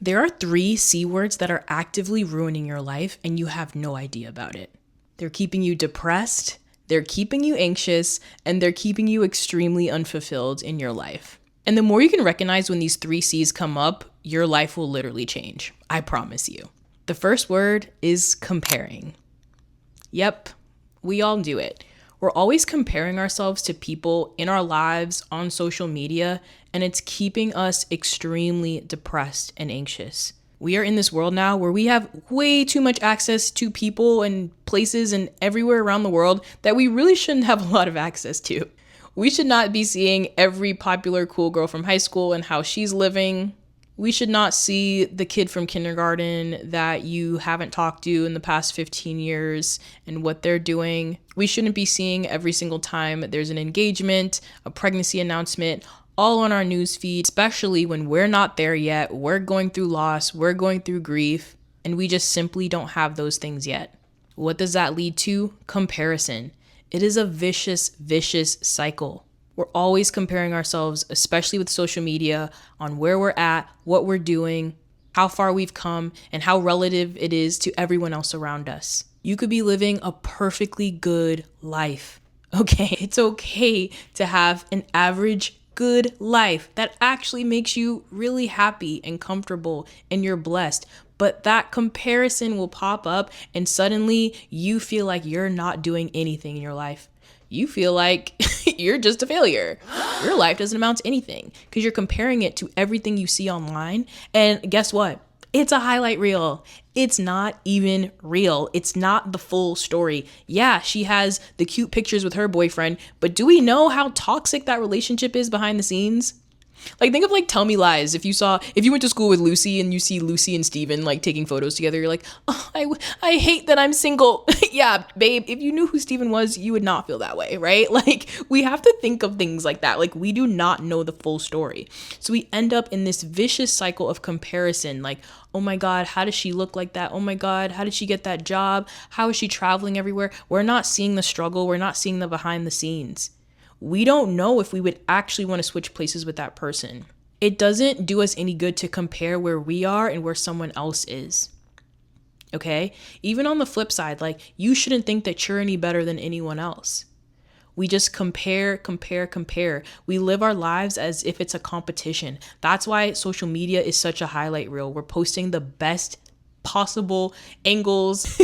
There are 3 C words that are actively ruining your life and you have no idea about it. They're keeping you depressed, they're keeping you anxious, and they're keeping you extremely unfulfilled in your life. And the more you can recognize when these 3 C's come up, your life will literally change. I promise you. The first word is comparing. Yep, we all do it. We're always comparing ourselves to people in our lives on social media, and it's keeping us extremely depressed and anxious. We are in this world now where we have way too much access to people and places and everywhere around the world that we really shouldn't have a lot of access to. We should not be seeing every popular cool girl from high school and how she's living. We should not see the kid from kindergarten that you haven't talked to in the past 15 years and what they're doing. We shouldn't be seeing every single time there's an engagement, a pregnancy announcement, all on our news feed, especially when we're not there yet. We're going through loss, we're going through grief, and we just simply don't have those things yet. What does that lead to? Comparison. It is a vicious, vicious cycle. We're always comparing ourselves, especially with social media, on where we're at, what we're doing, how far we've come, and how relative it is to everyone else around us. You could be living a perfectly good life. Okay, it's okay to have an average good life that actually makes you really happy and comfortable and you're blessed. But that comparison will pop up and suddenly you feel like you're not doing anything in your life. You feel like you're just a failure. Your life doesn't amount to anything because you're comparing it to everything you see online. And guess what? It's a highlight reel. It's not even real. It's not the full story. Yeah, she has the cute pictures with her boyfriend, but do we know how toxic that relationship is behind the scenes? Like, think of like Tell Me Lies. If you went to school with Lucy and you see Lucy and Steven like taking photos together, you're like, oh, I hate that I'm single. Yeah, babe, if you knew who Steven was, you would not feel that way, right? Like, we have to think of things like that. Like, we do not know the full story. So we end up in this vicious cycle of comparison. Like, oh my God, how does she look like that? Oh my God, how did she get that job? How is she traveling everywhere? We're not seeing the struggle. We're not seeing the behind the scenes. We don't know if we would actually want to switch places with that person. It doesn't do us any good to compare where we are and where someone else is. Okay? Even on the flip side, like, you shouldn't think that you're any better than anyone else. We just compare. We live our lives as if it's a competition. That's why social media is such a highlight reel. We're posting the best possible angles,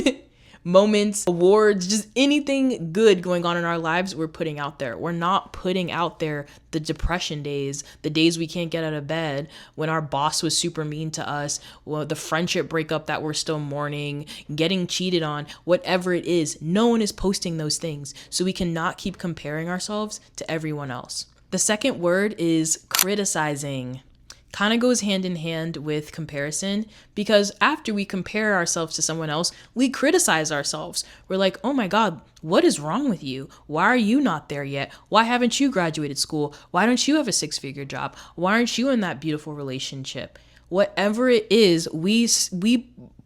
moments, awards, just anything good going on in our lives, we're putting out there. We're not putting out there the depression days, the days we can't get out of bed, when our boss was super mean to us, well, the friendship breakup that we're still mourning, getting cheated on, whatever it is. No one is posting those things. So we cannot keep comparing ourselves to everyone else. The second word is criticizing. Kind of goes hand in hand with comparison, because after we compare ourselves to someone else, we criticize ourselves. We're like, oh my God, what is wrong with you? Why are you not there yet? Why haven't you graduated school? Why don't you have a 6-figure job? Why aren't you in that beautiful relationship? Whatever it is, we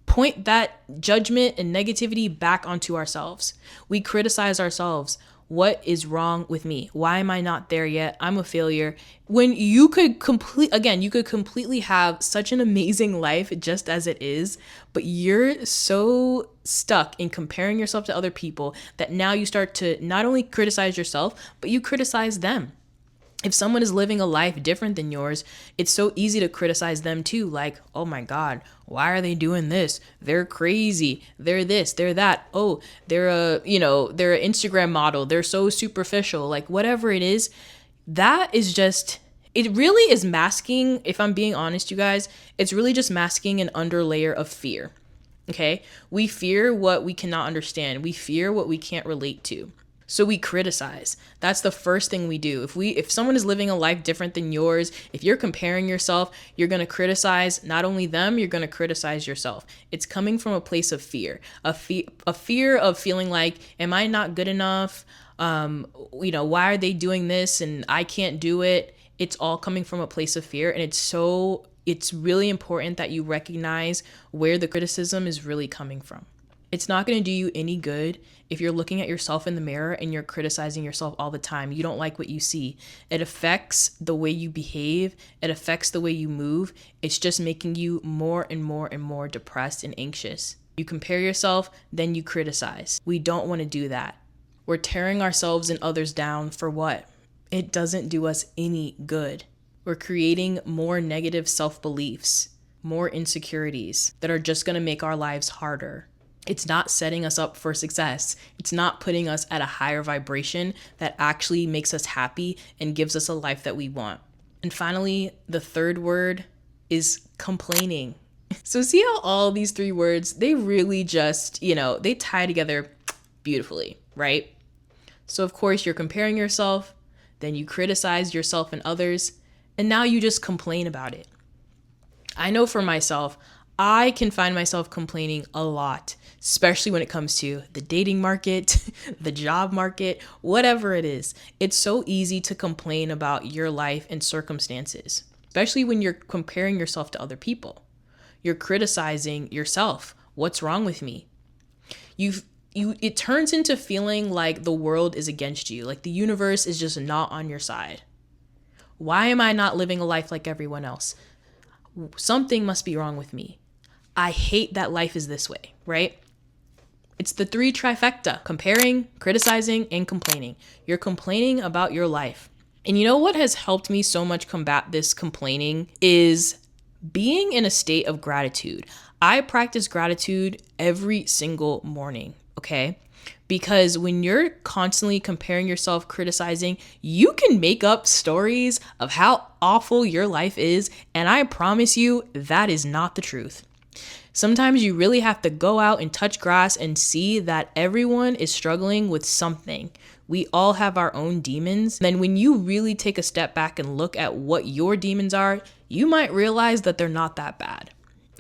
point that judgment and negativity back onto ourselves. We criticize ourselves. What is wrong with me? Why am I not there yet? I'm a failure. When you could completely have such an amazing life just as it is, but you're so stuck in comparing yourself to other people that now you start to not only criticize yourself, but you criticize them. If someone is living a life different than yours, it's so easy to criticize them too. Like, oh my God, why are they doing this? They're crazy. They're this, they're that. Oh, they're an Instagram model. They're so superficial. Like, whatever it is, that is just, it really is masking, if I'm being honest, you guys, it's really just masking an underlayer of fear. Okay? We fear what we cannot understand. We fear what we can't relate to. So we criticize. That's the first thing we do. If someone is living a life different than yours, if you're comparing yourself, you're going to criticize not only them, you're going to criticize yourself. It's coming from a place of fear, a fear of feeling like, am I not good enough? Why are they doing this and I can't do it? It's all coming from a place of fear. And it's really important that you recognize where the criticism is really coming from. It's not going to do you any good if you're looking at yourself in the mirror and you're criticizing yourself all the time. You don't like what you see. It affects the way you behave. It affects the way you move. It's just making you more and more and more depressed and anxious. You compare yourself, then you criticize. We don't want to do that. We're tearing ourselves and others down for what? It doesn't do us any good. We're creating more negative self-beliefs, more insecurities that are just going to make our lives harder. It's not setting us up for success. It's not putting us at a higher vibration that actually makes us happy and gives us a life that we want. And finally, the third word is complaining. So see how all these three words, they really just, they tie together beautifully, right? So of course you're comparing yourself, then you criticize yourself and others, and now you just complain about it. I know for myself, I can find myself complaining a lot, especially when it comes to the dating market, the job market, whatever it is. It's so easy to complain about your life and circumstances, especially when you're comparing yourself to other people. You're criticizing yourself. What's wrong with me? It turns into feeling like the world is against you, like the universe is just not on your side. Why am I not living a life like everyone else? Something must be wrong with me. I hate that life is this way, right? It's the three trifecta: comparing, criticizing, and complaining. You're complaining about your life. And you know what has helped me so much combat this complaining is being in a state of gratitude. I practice gratitude every single morning, okay? Because when you're constantly comparing yourself, criticizing, you can make up stories of how awful your life is, and I promise you that is not the truth. Sometimes you really have to go out and touch grass and see that everyone is struggling with something. We all have our own demons. Then when you really take a step back and look at what your demons are, you might realize that they're not that bad.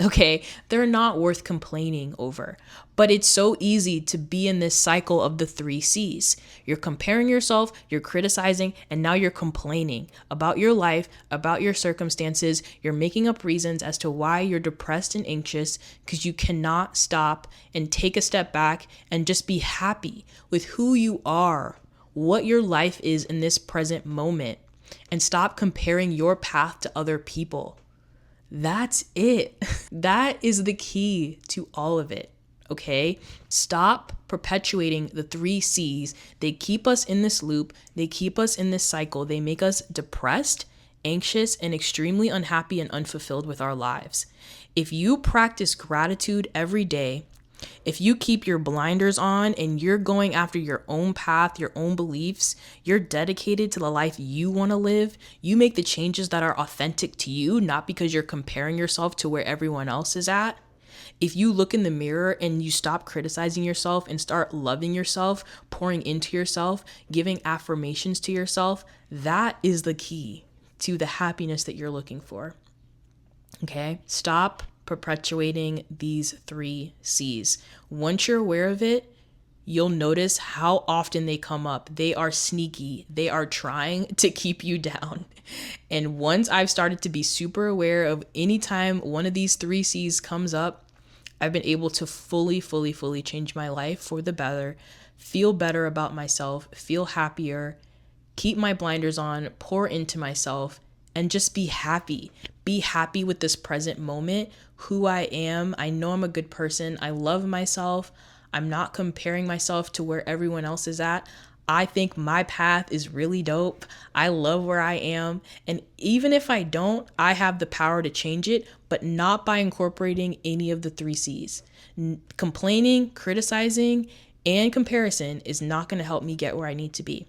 Okay, they're not worth complaining over. But it's so easy to be in this cycle of the 3 C's. You're comparing yourself, you're criticizing, and now you're complaining about your life, about your circumstances. You're making up reasons as to why you're depressed and anxious because you cannot stop and take a step back and just be happy with who you are, what your life is in this present moment, and stop comparing your path to other people. That's it. That is the key to all of it, okay? Stop perpetuating the 3 C's. They keep us in this loop. They keep us in this cycle. They make us depressed, anxious, and extremely unhappy and unfulfilled with our lives. If you practice gratitude every day, if you keep your blinders on and you're going after your own path, your own beliefs, you're dedicated to the life you want to live, you make the changes that are authentic to you, not because you're comparing yourself to where everyone else is at. If you look in the mirror and you stop criticizing yourself and start loving yourself, pouring into yourself, giving affirmations to yourself, that is the key to the happiness that you're looking for. Okay? Stop perpetuating these 3 C's. Once you're aware of it, you'll notice how often they come up. They are sneaky. They are trying to keep you down. And once I've started to be super aware of any time one of these 3 C's comes up, I've been able to fully change my life for the better, feel better about myself, feel happier, keep my blinders on, pour into myself, and just be happy. Be happy with this present moment, who I am. I know I'm a good person. I love myself. I'm not comparing myself to where everyone else is at. I think my path is really dope. I love where I am. And even if I don't, I have the power to change it, but not by incorporating any of the 3 C's. Complaining, criticizing, and comparison is not going to help me get where I need to be.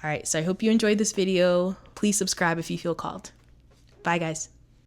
All right, so I hope you enjoyed this video. Please subscribe if you feel called. Bye, guys.